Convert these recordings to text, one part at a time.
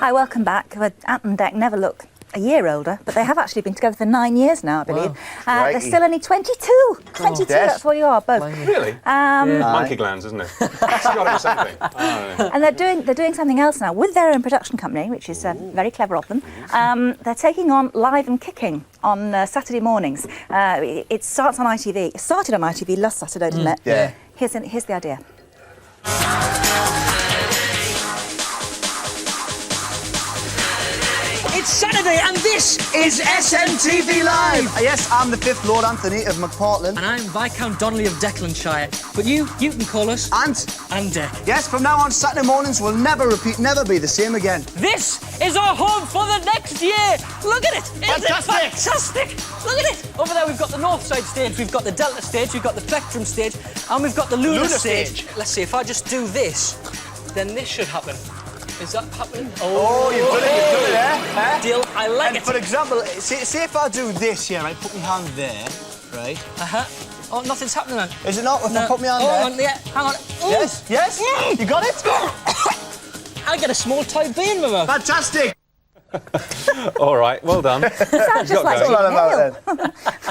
Hi, welcome back. Ant and Dec never look a year older, but they have actually been together for 9 years now, I believe. Wow. They're still only 22. 22, that's what you are, both. Really? Monkey glands, isn't it? It's got to be something. And they're doing something else now with their own production company, which is very clever of them. They're taking on Live and Kicking on Saturday mornings. It starts on ITV. It started on ITV last Saturday, didn't it? Yeah. Here's the idea. It's Saturday and this is SMTV Live! Yes, I'm the 5th Lord Anthony of McPartland. And I'm Viscount Donnelly of Declanshire. But you can call us Ant. And Dec. Yes, from now on, Saturday mornings will never repeat, never be the same again. This is our home for the next year! Look at it! Isn't it fantastic? Look at it! Over there we've got the North Side stage, we've got the Delta stage, we've got the Plectrum stage, and we've got the Lunar stage. Let's see, if I just do this, then this should happen. Is that happening? Oh, you've done it, eh? Deal, I like and it. for example, say if I do this here, right, put my hand there, right? Oh, nothing's happening then. Is it not? If I put my hand there? Hang on, yeah, hang on. Yes, yes, you got it? I get a small toy bee in my mouth. Fantastic! All right, well done. Sounds just like What's all that about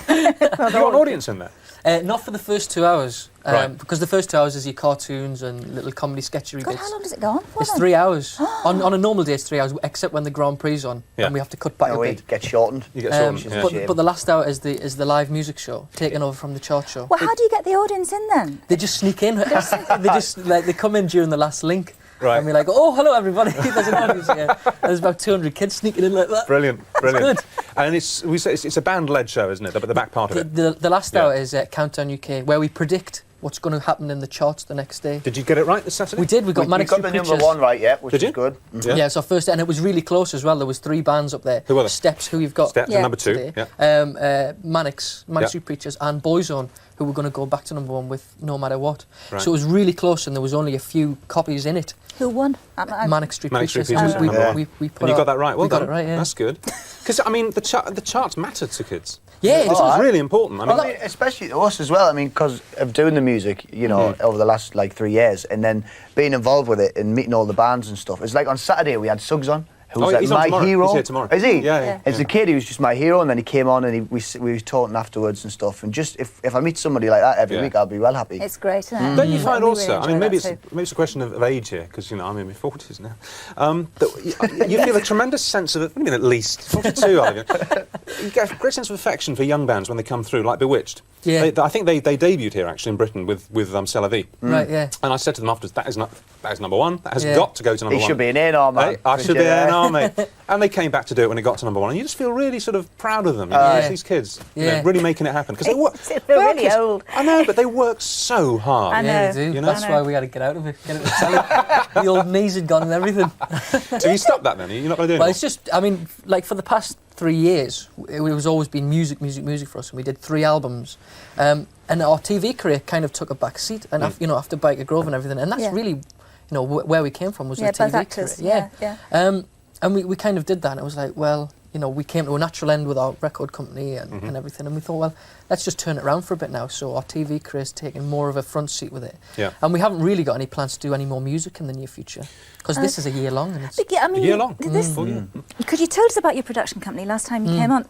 then? You got an audience in there? Not for the first 2 hours, Right. because the first 2 hours is your cartoons and little comedy sketchery God, bits. how long does it go on for? It's then? 3 hours. on a normal day, it's 3 hours, except when the Grand Prix is on, Yeah. and we have to cut back No, a we bit. get shortened. You get sorted, yeah. But the last hour is the live music show, taken over from the chart show. Well, how do you get the audience in then? They just sneak in. they come in during the last link. Right. And we're like, oh, hello, everybody. There's an audience here. And there's about 200 kids sneaking in like that. Brilliant, brilliant. Good. And it's a band-led show, isn't it? The back part of it. The last Yeah. hour is Countdown UK, where we predict what's going to happen in the charts the next day. Did you get it right this Saturday? We did. We got We Manic got Street the number Preachers. 1 right, yeah, which Did is you? good. Yeah. Yeah, it's our first, and it was really close as well. There was 3 bands up there. Who were they? Steps, who you've got Steps, Yeah. number 2. today. Yeah. Manic Yeah. Street Preachers, and Boyzone, who were going to go back to number 1 with No Matter What. Right. So it was really close, and there was only a few copies in it. Who won? Manic Street Manic Street Preachers. Preachers, We- number we- 1. we put And you our- got that right. Well we got done. it right, yeah. That's good. Because I mean, the charts matter to kids. Yeah, This it is does. really important. I mean, Well, I mean, especially to us as well. I mean, because of doing the music, you know, over the last like 3 years, and then being involved with it and meeting all the bands and stuff. It's like on Saturday we had Suggs on, who's Oh, like he's on my tomorrow. hero. He's here tomorrow. Is he? Yeah. As a kid, he was just my hero, and then he came on and we were talking afterwards and stuff. And just if I meet somebody like that every Yeah. week, I'll be well happy. It's great, isn't it? Don't you We find really also, I enjoy mean, maybe that it's, too. maybe it's a question of age here, because, you know, I'm in my 40s now, that you feel a tremendous sense of, what do you mean at least? 42, I think. You get a great sense of affection for young bands when they come through, like Bewitched. Yeah. I think they debuted here, actually, in Britain with C'est La Vie. Right, yeah. And I said to them afterwards, that is number 1, that has Yeah. got to go to number 1. He should be an A&R man. Hey, I should be an army. And they came back to do it when it got to number 1. And you just feel really sort of proud of them. You know, Yeah. these kids, you Yeah. know, really making it happen. Because they work. They're really work is- old. I know, but they work so hard. I know. Yeah, they do. You know? That's I know. why we had to get out of it. Get it to telly. The old knees had gone and everything. Have you stopped that then? You're not going to do it Well, anymore? it's just, I mean, like for the past 3 years, it was always been music for us, and we did 3 albums. And our TV career kind of took a back seat, and you know, after Biker Grove and everything, and that's Yeah. really, you know, where we came from was Yeah, the TV both actors. career. Yeah. And we kind of did that, and it was like, well, you know, we came to a natural end with our record company and everything, and we thought, well, let's just turn it around for a bit now. So our TV career's taking more of a front seat with it. Yeah. And we haven't really got any plans to do any more music in the near future, because this is a year long, and it's... But yeah, I mean, A year long. This, Full year. Could you tell us about your production company last time you came on?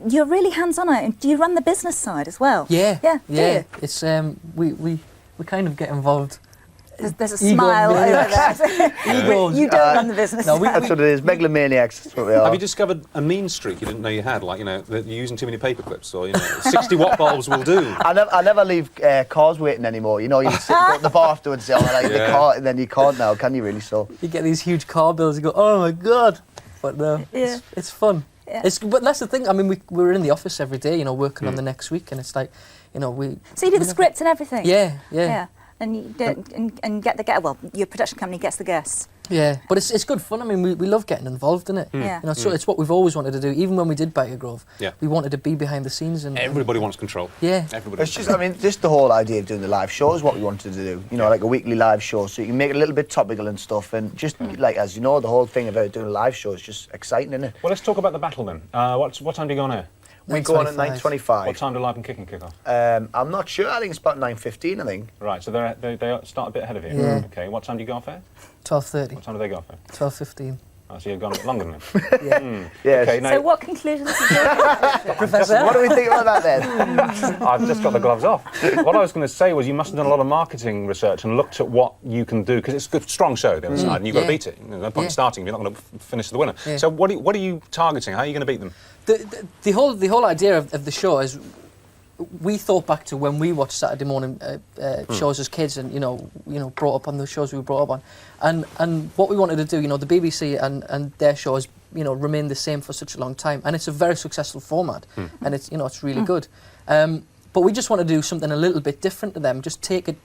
You're really hands-on on it. Do you run the business side as well? Yeah, Yeah. Do you? It's we kind of get involved. There's a Ego smile over maniacs. there. Egos. You don't run the business. No, we- side. That's what it is. Megalomaniacs. That's what we are. Have you discovered a mean streak you didn't know you had? Like, you know, that you're using too many paper clips, or, you know, 60-watt bulbs will do. I never leave cars waiting anymore. You know, you sit at the bar afterwards, say, oh, I like the Yeah. car, and then you can't now, can you really? So You get these huge car bills. You go, oh my god! But no, Yeah. it's fun. Yeah. But that's the thing. I mean, we're in the office every day, you know, working on the next week, and it's like, you know, we. So you do the we never- script and everything? Yeah. Yeah. And you do, and get the guest. Well, your production company gets the guests. Yeah, but it's good fun. I mean, we love getting involved in it. Yeah. You know, so it's what we've always wanted to do. Even when we did Biker Grove, Yeah. we wanted to be behind the scenes and Everybody wants control. Yeah. Everybody. it's just, I mean, just the whole idea of doing the live show is what we wanted to do. You know, like a weekly live show, so you can make it a little bit topical and stuff. And just like, as you know, the whole thing about doing a live show is just exciting, isn't it? Well, let's talk about the battle then. What time do you go on air? We go on at 9:25. What time do Live and Kicking kick off? I'm not sure. I think it's about 9:15. I think. Right, so they start a bit ahead of you. Yeah. Okay, what time do you go off air? 12:30, What time do they go off air? 12:15. Oh, so you've gone longer than him. Yes. Okay, now So what conclusions have you drawn? Professor. What do we think about that then? I've just got the gloves off. What I was going to say was you must have done a lot of marketing research and looked at what you can do, because it's a good, strong show, the other side, and you've got to Yeah. beat it. No point in starting if you're not going to finish the winner. Yeah. So what are you targeting? How are you going to beat them? The whole idea of the show is, we thought back to when we watched Saturday morning shows as kids, and you know brought up on the shows we were brought up on, and what we wanted to do, the BBC and their shows, remained the same for such a long time, and it's a very successful format, and it's really good. But we just want to do something a little bit different to them. Just take it,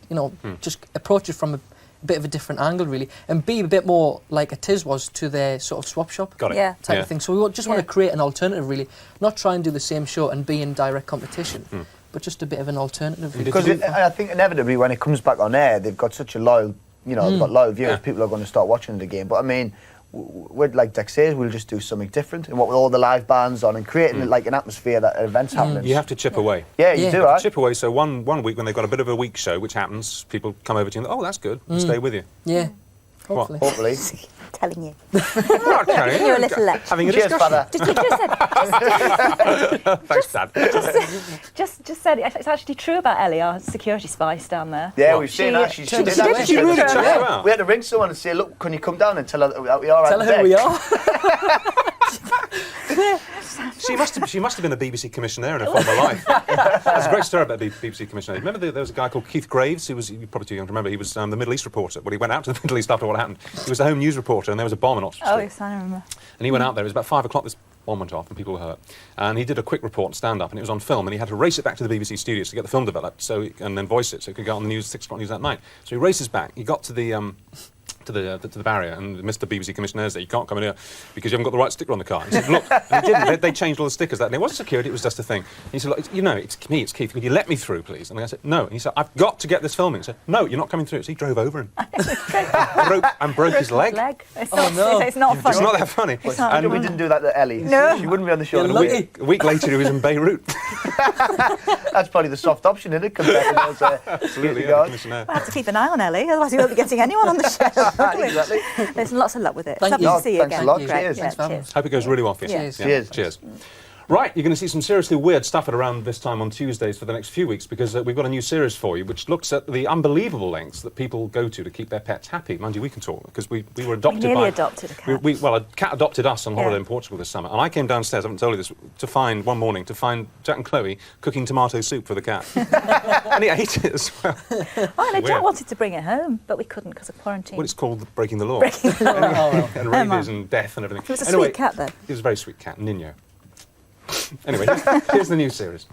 just approach it from a bit of a different angle, really, and be a bit more like a Tiz was to their sort of swap shop Got it. Yeah. type of thing. So we just want to create an alternative, really, not try and do the same show and be in direct competition, but just a bit of an alternative. Really. Because I think inevitably when it comes back on air, they've got such a loyal, they've got loyal viewers. Yeah. People are going to start watching the game. But I mean, with like Dex says, we'll just do something different, and what with all the live bands on and creating like an atmosphere that an event's happening. You have to chip away. Yeah, you Yeah. do, right? Chip away, so one week when they've got a bit of a weak show, which happens, people come over to you and, oh, that's good, and stay with you. Yeah, hopefully. Hopefully. Telling you. Not telling You're a little late. Having a Cheers, discussion. father. Thanks, Dad. Just said it's actually true about Ellie, our security spice down there. Yeah, What? we've seen that. She She did did that. that. She She did really that. did that. We had to ring someone and say, look, can you come down and tell her that we are Tell at her the who we deck? are. She must have been a BBC commissioner in her former life. There's a great story about the BBC commissioner. Remember there was a guy called Keith Graves, who was, you're probably too young to remember, he was the Middle East reporter. Well, he went out to the Middle East after what happened. He was a home news reporter, and there was a bomb in Oxford Oh, Street. yes, I remember. And he went out there, it was about 5 o'clock, this bomb went off and people were hurt. And he did a quick report, stand-up, and it was on film, and he had to race it back to the BBC studios to get the film developed, and then voice it, so it could go on the news, 6 o'clock news that night. So he races back, he got to the barrier, and Mr. BBC Commissioner said, you can't come in here because you haven't got the right sticker on the car. And he said, look, and he didn't. They changed all the stickers that day. It wasn't security, it was just a thing. And he said, look, it's me, it's Keith. Could you let me through, please? And I said, no. And he said, I've got to get this filming. He said, no, you're not coming through. So he drove over him and broke his leg. It's Oh, not, no. it's not funny. It's not that funny. not. We didn't do that to Ellie. No. She wouldn't be on the show. You're in a lucky. week. A week later, he was in Beirut. That's probably the soft option, isn't it, compared to those Absolutely, security yeah, guards? Commissioner. We'll have to keep an eye on Ellie, otherwise we won't be getting anyone on the show. Exactly. Listen, lots of luck with it. Thank Lovely you. to see you Thanks a again. lot. Great. Cheers. Yeah, Thanks for having us. Hope it goes really well for you. Cheers. Yeah. Cheers. Cheers. Right, you're going to see some seriously weird stuff at around this time on Tuesdays for the next few weeks, because we've got a new series for you which looks at the unbelievable lengths that people go to keep their pets happy. Mind you, we can talk, because we were adopted nearly by... adopted a cat. Well, a cat adopted us on holiday Yeah. in Portugal this summer, and I came downstairs, I haven't told you this, one morning to find Jack and Chloe cooking tomato soup for the cat. And he ate it as well. Oh, no, Jack Weird. wanted to bring it home, but we couldn't because of quarantine. Well, it's called breaking the law. Breaking the law. And rabies and death and everything. It was a Anyway, sweet cat, though. It was a very sweet cat, Nino. Anyway, here's the new series.